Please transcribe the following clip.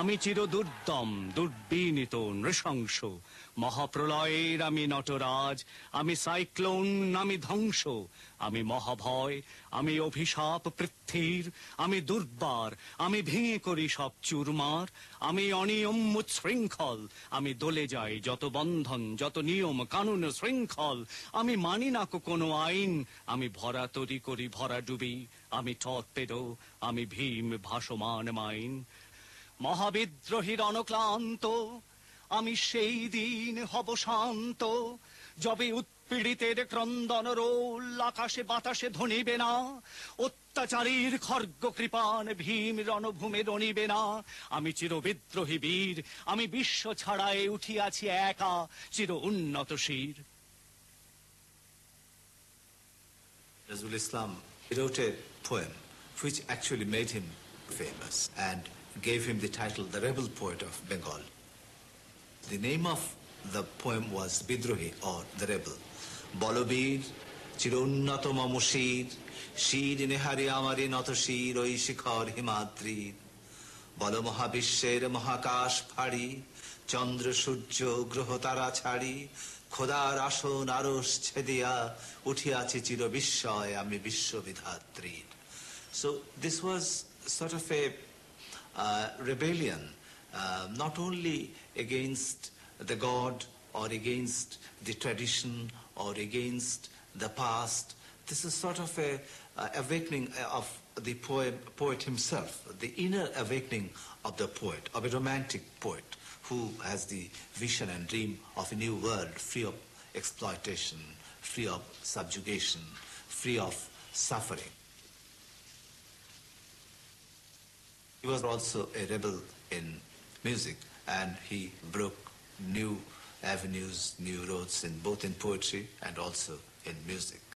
আমি চির দুর্দম দুর্বিনীত নৃশংস, মহাপ্রলয়ের আমি নটরাজ, আমি সাইক্লোন, আমি ধ্বংস, আমি মহাভয়, আমি অভিশাপ পৃথ্বীর, আমি দুর্বার, আমি ভেঙে করি সব চুরমার, আমি অনিয়ম উচ্ছৃঙ্খল, আমি দলে যাই যত বন্ধন যত নিয়ম কানুন শৃঙ্খল, আমি মানি না কোনো আইন, আমি ভরা তরি করি ভরা ডুবি, আমি টর্পেডো, আমি ভীম ভাসমান মাইন। মহাবিদ্রোহীর অনক্লান্ত আমি সেই দিন হব শান্ত, যবে উৎপীড়িতের ক্রন্দন রোল আকাশে বাতাসে ধ্বনিবে না, অত্যাচারীর খর্গ কৃপান ভীম রণভূমে রণিবে না। আমি চির বিদ্রোহী বীর, আমি বিশ্ব ছাড়ায় উঠিয়াছি একা চির উন্নত শির। Nazrul Islam wrote a poem which actually made him famous and gave him the title the rebel poet of Bengal. The name of the poem was Bidrohi or the rebel. Bolobir chirunnat mam shir shir nehari amari নত শির ওই শিখর হিমাদ্রির, বল মহাবিশ্বের মহাকাশ ফাড়ি চন্দ্র সূর্য গ্রহ তারা ছাড়ি, খোদার আসন আরশ ছেদিয়া উঠিয়াছে চির বিস্ময় আমি বিশ্ববিধাত্রীর। So this was sort of a rebellion, not only against the god or against the tradition or against the past. This is sort of a awakening of the poet himself, the inner awakening of the poet, of a romantic poet who has the vision and dream of a new world free of exploitation, free of subjugation, free of suffering. He was also a rebel in music, and he broke new avenues, new roads, both in poetry and also in music.